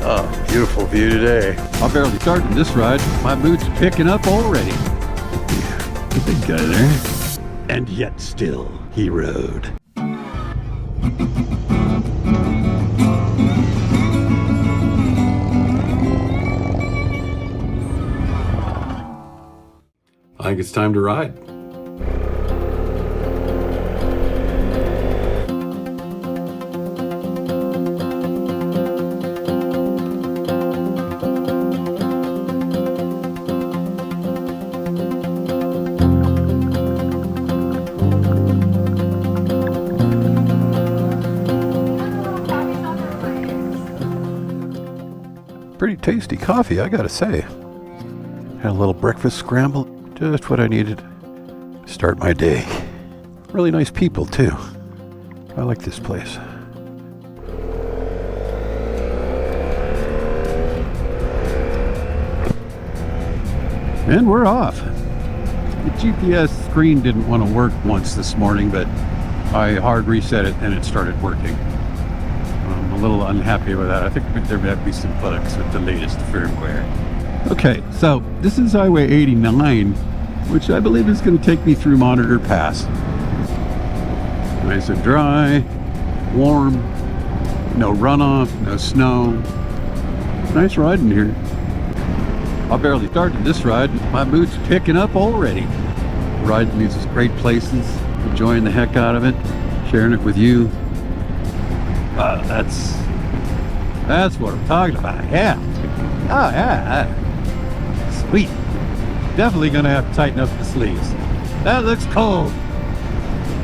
Oh, beautiful view today. I'm barely starting this ride. My boot's picking up already. The big guy there. And yet still, he rode. I think it's time to ride. Pretty tasty coffee, I gotta say. Had a little breakfast scramble, just what I needed to start my day. Really nice people too. I like this place. And we're off. The GPS screen didn't want to work once this morning, but I hard reset it and it started working. I'm a little unhappy with that. I think there might be some bugs with the latest firmware. Okay, so this is Highway 89, which I believe is going to take me through Monitor Pass. Nice and dry, warm, no runoff, no snow. Nice ride in here. I barely started this ride. My boot's picking up already. Riding these great places, enjoying the heck out of it, sharing it with you. That's what I'm talking about. Yeah. Oh yeah. Sweet. Definitely gonna have to tighten up the sleeves. That looks cold.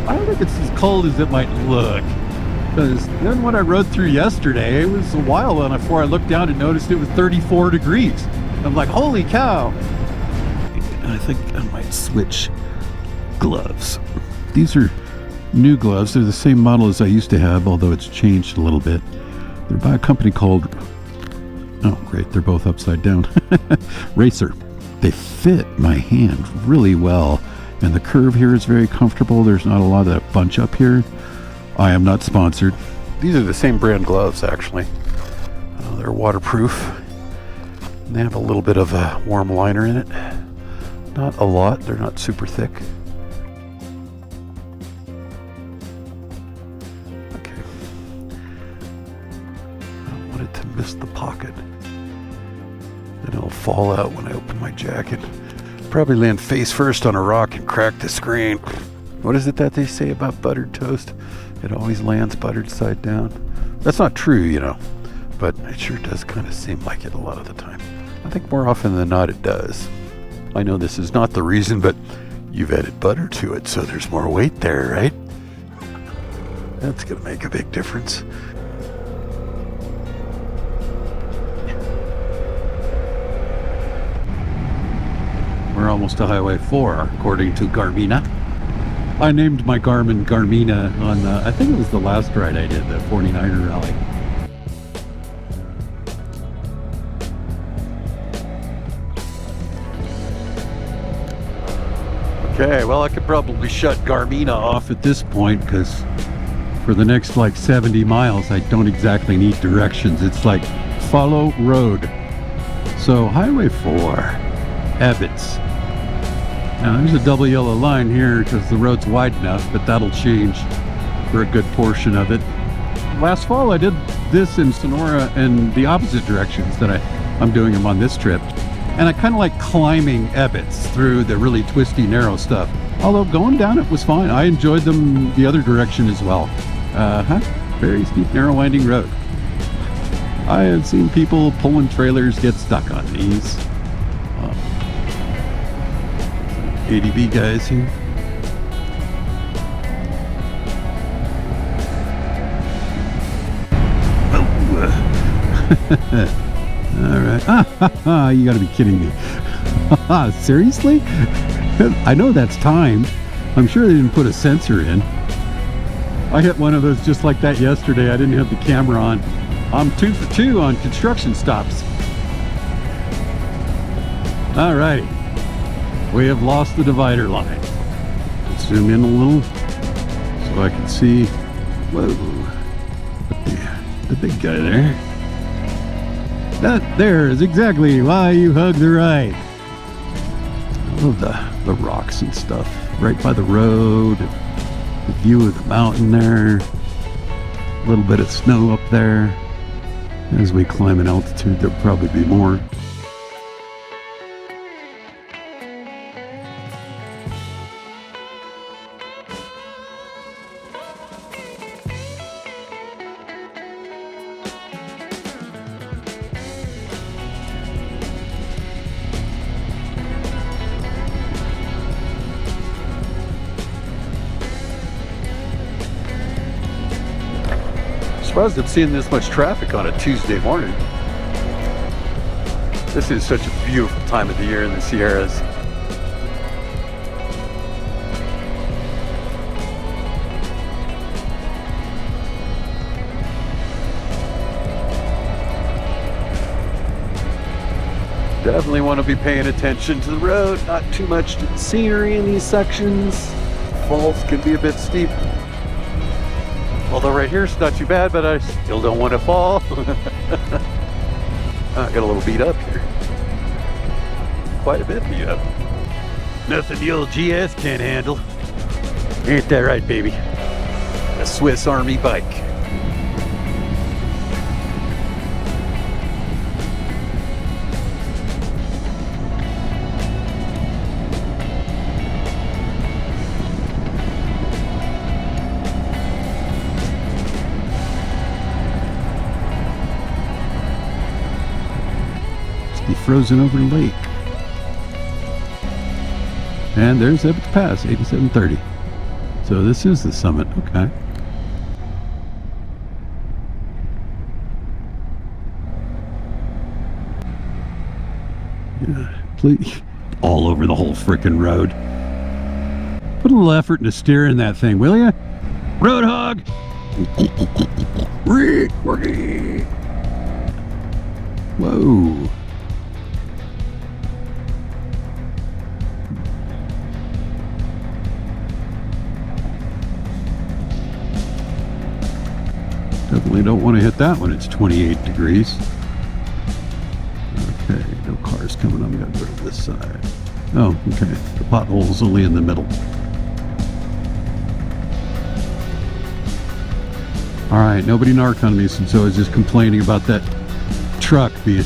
I don't think it's as cold as it might look. Because then when I rode through yesterday, it was a while before I looked down and noticed it was 34 degrees. I'm like, holy cow. I think I might switch gloves. These are new gloves. They're the same model as I used to have, although it's changed a little bit. They're by a company called, oh great, they're both upside down. Racer. They fit my hand really well, and the curve here is very comfortable. There's not a lot of that bunch up here. I am not sponsored. These are the same brand gloves, actually. They're waterproof. And they have a little bit of a warm liner in it. Not a lot. They're not super thick. Okay. I wanted to miss the pocket. Then it'll fall out when I open my jacket. Probably land face first on a rock and crack the screen. What is it that they say about buttered toast? It always lands buttered side down. That's not true, you know, but it sure does kind of seem like it a lot of the time. I think more often than not it does. I know this is not the reason, but you've added butter to it, so there's more weight there, right? That's gonna make a big difference. We're almost to Highway 4, according to Garmina. I named my Garmin Garmina on, I think it was the last ride I did, the 49er rally. Okay, well I could probably shut Garmina off at this point, because for the next like 70 miles I don't exactly need directions. It's like follow road. So Highway 4, Ebbett. Now there's a double yellow line here because the road's wide enough, but that'll change for a good portion of it. Last fall I did this in Sonora in the opposite directions that I'm doing them on this trip. And I kind of like climbing Ebbets through the really twisty, narrow stuff. Although going down it was fine. I enjoyed them the other direction as well. Very steep, narrow, winding road. I have seen people pulling trailers get stuck on these. ADV guys here. All right. You gotta be kidding me. Seriously? I know that's timed. I'm sure they didn't put a sensor in. I hit one of those just like that yesterday. I didn't have the camera on. I'm 2 for 2 on construction stops. All right. We have lost the divider line. Let's zoom in a little so I can see. Whoa. The big guy there. That there is exactly why you hug the ride. I love the rocks and stuff right by the road. The view of the mountain there. A little bit of snow up there. As we climb in altitude, there'll probably be more. Surprised I'm seeing this much traffic on a Tuesday morning. This is such a beautiful time of the year in the Sierras. Definitely want to be paying attention to the road, not too much to the scenery in these sections. Falls can be a bit steep. Although right here it's not too bad, but I still don't want to fall. I got a little beat up here. Quite a bit beat up. Nothing the old GS can't handle. Ain't that right, baby? A Swiss Army bike. Frozen over the lake. And there's Ebbett Pass, 8730. So this is the summit, okay. Yeah, please. All over the whole frickin' road. Put a little effort into steering that thing, will ya? Road hog! Whoa. Definitely don't want to hit that when it's 28 degrees. Okay, no cars coming. I'm going to go to this side. Oh, okay. The pothole's only in the middle. Alright, nobody narc on me since I was just complaining about that truck being...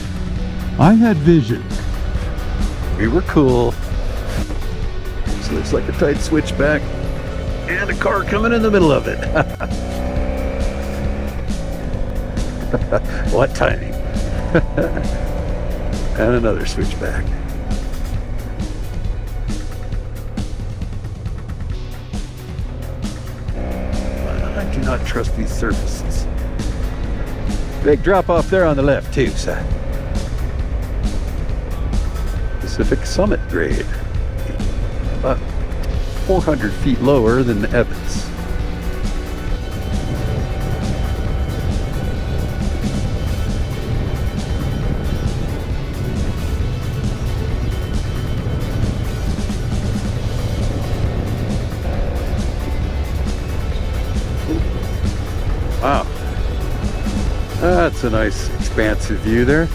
I had vision. We were cool. This looks like a tight switchback. And a car coming in the middle of it. What timing. And another switchback. I do not trust these surfaces. Big drop off there on the left too, sir. Pacific Summit grade. About 400 feet lower than the Ebbets. Wow, that's a nice expansive view there.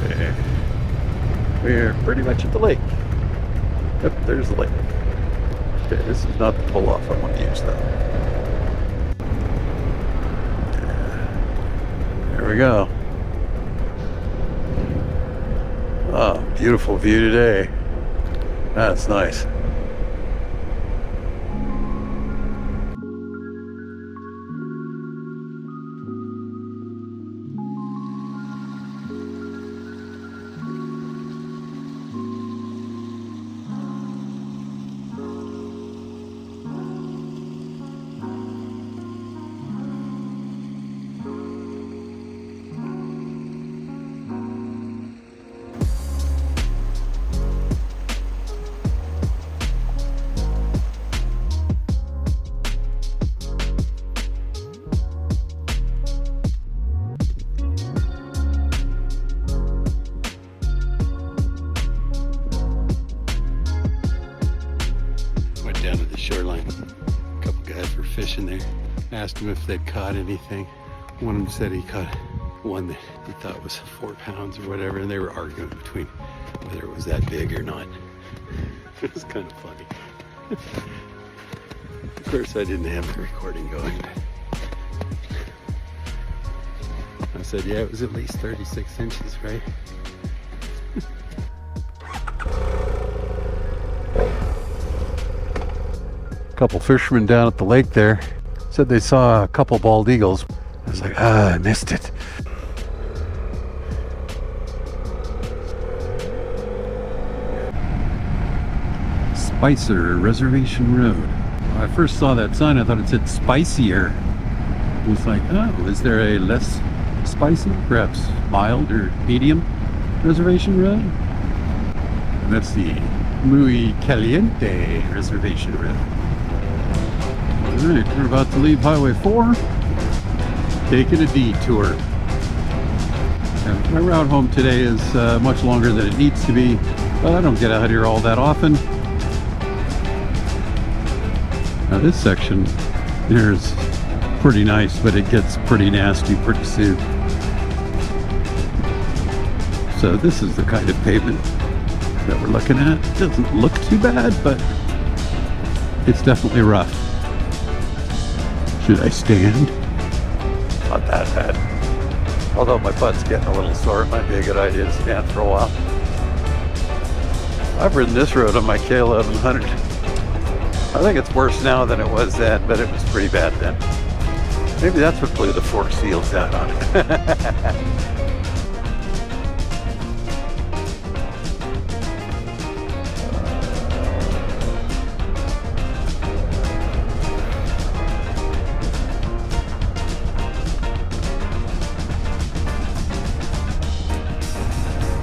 Okay, we're pretty much at the lake. Yep, there's the lake. Okay, this is not the pull off I want to use though. There we go. Oh, beautiful view today. That's nice. Down to the shoreline. A couple guys were fishing there. Asked him if they'd caught anything. One of them said he caught one that he thought was 4 pounds or whatever, and they were arguing between whether it was that big or not. It was kind of funny. Of course, I didn't have the recording going. I said, yeah, it was at least 36 inches, right? A couple fishermen down at the lake there said they saw a couple bald eagles. I was like, I missed it. Spicer Reservation Road. When I first saw that sign, I thought it said spicier. It was like, oh, is there a less spicy, perhaps mild or medium Reservation Road? And that's the Muy Caliente Reservation Road. Alright, we're about to leave Highway 4, taking a detour. And my route home today is much longer than it needs to be, but I don't get out here all that often. Now this section here is pretty nice, but it gets pretty nasty pretty soon. So this is the kind of pavement that we're looking at. It doesn't look too bad, but it's definitely rough. Should I stand? Not that bad. Although my butt's getting a little sore, it might be a good idea to stand for a while. I've ridden this road on my K1100. I think it's worse now than it was then, but it was pretty bad then. Maybe that's what blew the 4 seals out on it.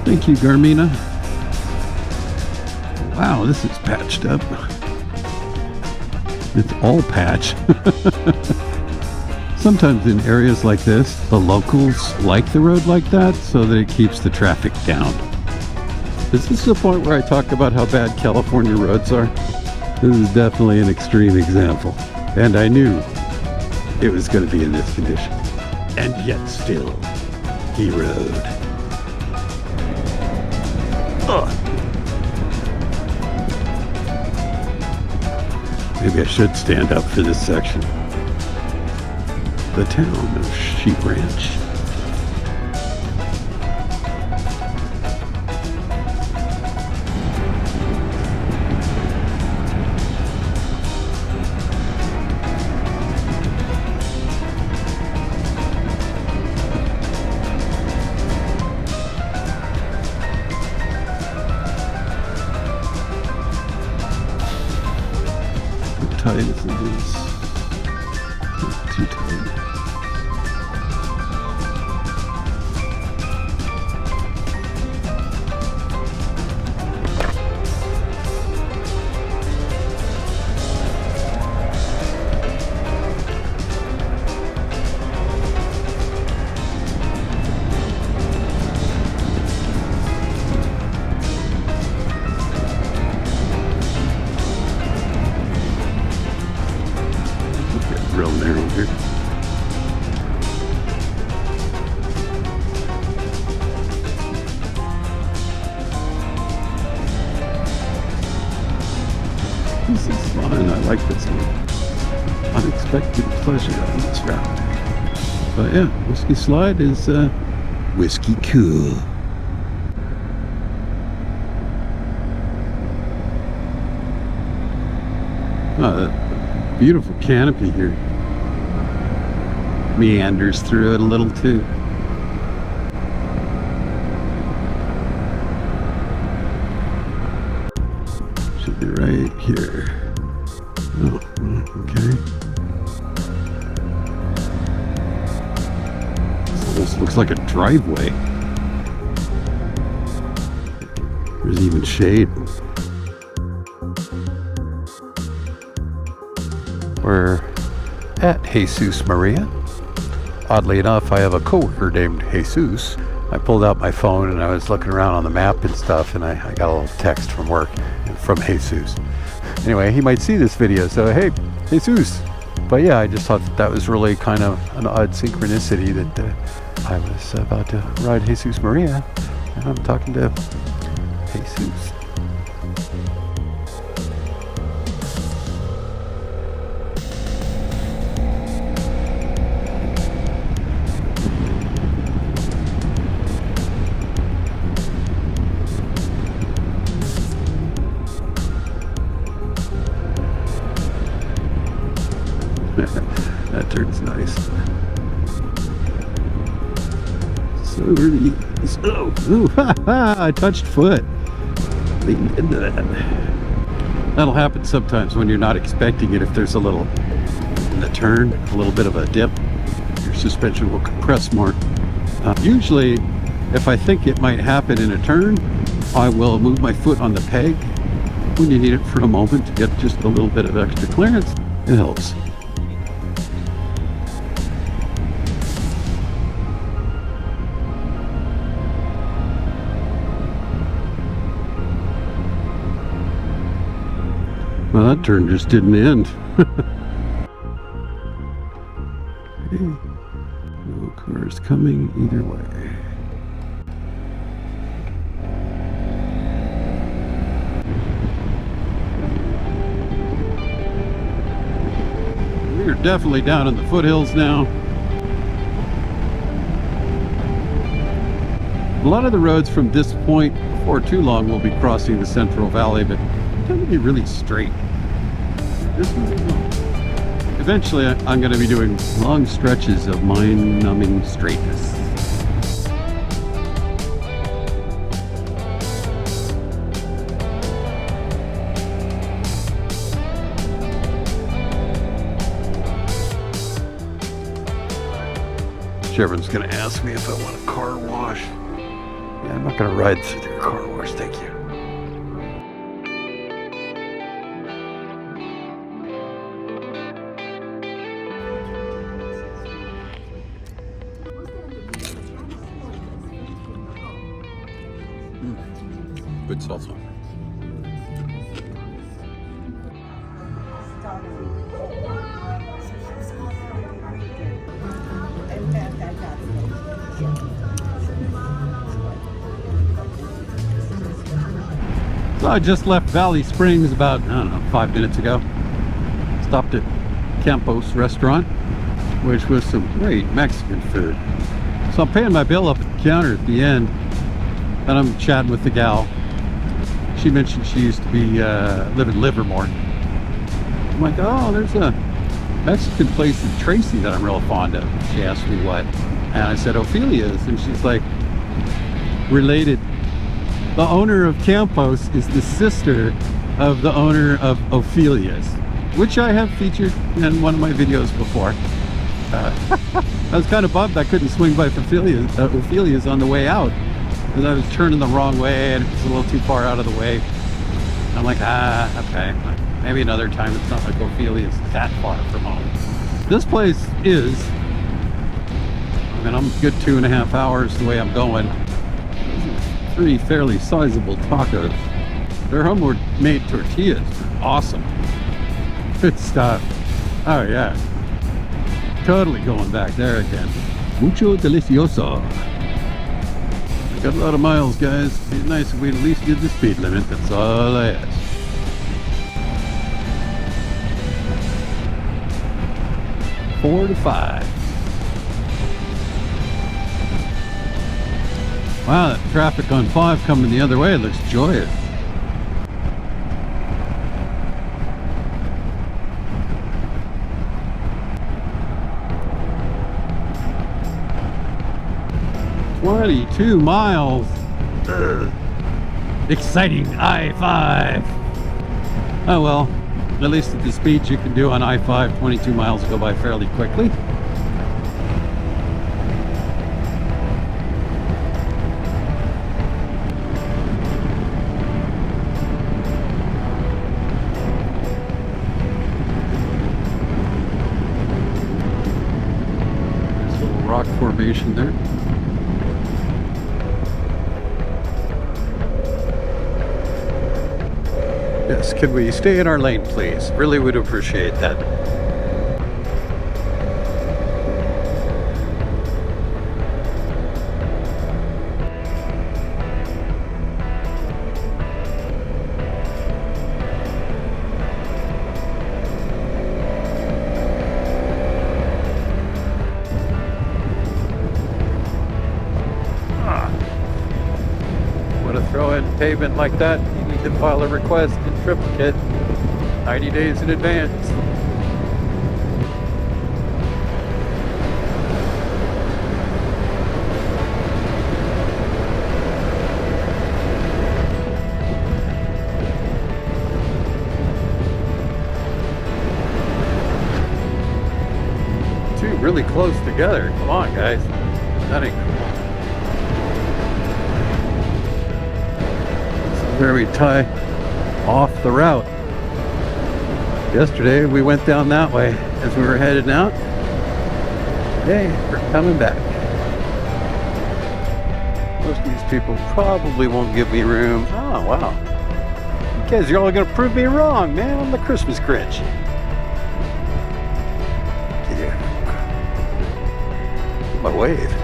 Thank you, Garmina. Wow, this is patched up. It's all patch. Sometimes in areas like this, the locals like the road like that so that it keeps the traffic down. Is this the point where I talk about how bad California roads are? This is definitely an extreme example. And I knew it was going to be in this condition. And yet still, he rode. Ugh. Maybe I should stand up for this section. The town of Sheep Ranch. Tight as it is. Not too tight. Real narrow here. This is fun. I like this one. Unexpected pleasure on this route. But yeah, Whiskey Slide is whiskey cool. Oh, that beautiful canopy here. Meanders through it a little too. Should be right here. Oh, okay. This looks like a driveway. There's even shade. We're at Jesus Maria. Oddly enough, I have a coworker named Jesus. I pulled out my phone and I was looking around on the map and stuff, and I got a little text from work from Jesus. Anyway, he might see this video, so hey, Jesus. But yeah, I just thought that was really kind of an odd synchronicity that I was about to ride Jesus Maria, and I'm talking to Jesus. That turn's nice. So early. Ooh, I touched foot. Leaned into that. That'll happen sometimes when you're not expecting it. If there's a little in the turn, a little bit of a dip, your suspension will compress more. Usually, if I think it might happen in a turn, I will move my foot on the peg when you need it for a moment to get just a little bit of extra clearance. It helps. Well, that turn just didn't end. Okay. No cars coming either way. We're definitely down in the foothills now. A lot of the roads from this point, before too long, will be crossing the Central Valley, but tend to be really straight. This one, eventually, I'm going to be doing long stretches of mind-numbing straightness. Chevron's going to ask me if I want a car wash. Yeah, I'm not going to ride through their car wash, thank you. Good salsa. So I just left Valley Springs about, I don't know, 5 minutes ago. Stopped at Campos restaurant, which was some great Mexican food. So I'm paying my bill up at the counter at the end, and I'm chatting with the gal. She mentioned she used to be live in Livermore. I'm like, oh, there's a Mexican place in Tracy that I'm real fond of. She asked me what, and I said Ophelia's, and she's like, related. The owner of Campos is the sister of the owner of Ophelia's, which I have featured in one of my videos before. I was kind of bummed I couldn't swing by Ophelia's on the way out, because I was turning the wrong way and it was a little too far out of the way. I'm like, okay, maybe another time. It's not like Ophelia's is that far from home. This place is, I mean, I'm a good 2.5 hours the way I'm going. 3 fairly sizable tacos. Their homemade made tortillas are awesome. Good stuff. Oh yeah. Totally going back there again. Mucho delicioso. I got a lot of miles, guys. It'd be nice if we at least did the speed limit. That's all I ask. Four to 5. Wow, that traffic on 5 coming the other way looks joyous. "22 miles. Ugh. Exciting I-5. Oh well, at least at the speeds you can do on I-5, 22 miles go by fairly quickly. There's a little rock formation there. Yes, can we stay in our lane, please? Really would appreciate that. pavement like that, you need to file a request in triplicate 90 days in advance. Two really close together. Come on, guys. That ain't cool. Where we tie off the route. Yesterday we went down that way as we were headed out. Today we're coming back. Most of these people probably won't give me room. Oh wow. You guys are all gonna prove me wrong, man. I'm the Christmas Grinch. Yeah. My wave.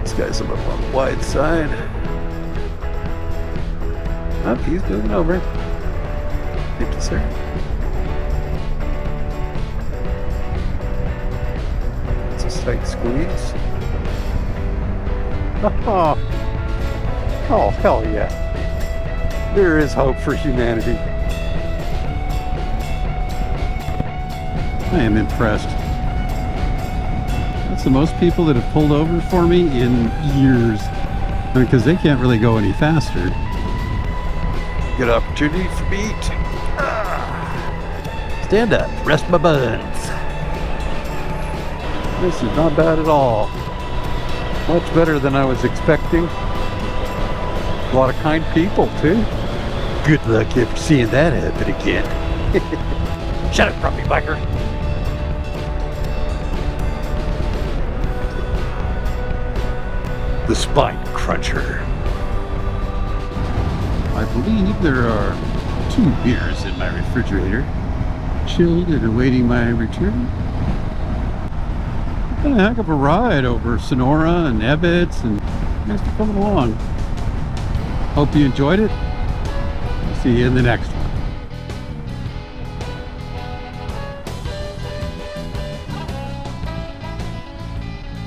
This guy's a little on the wide side. Oh, he's moving over. Thank you, sir. It's a tight squeeze. Oh, hell yeah. There is hope for humanity. I am impressed. That's the most people that have pulled over for me in years. Because they can't really go any faster. Good opportunity for me to stand up, rest my buns. This is not bad at all. Much better than I was expecting. A lot of kind people too. Good luck if seeing that happen again. Shut up, grumpy biker. The spine cruncher. I believe there are 2 beers in my refrigerator, chilled and awaiting my return. Been a heck of a ride over Sonora and Ebbett, and thanks for coming along. Hope you enjoyed it. I'll see you in the next one.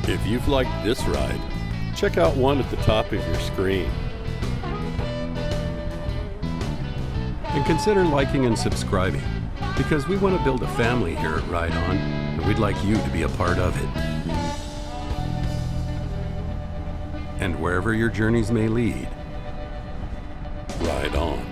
If you've liked this ride, check out one at the top of your screen. And consider liking and subscribing, because we want to build a family here at Ride On, and we'd like you to be a part of it. And wherever your journeys may lead, ride on.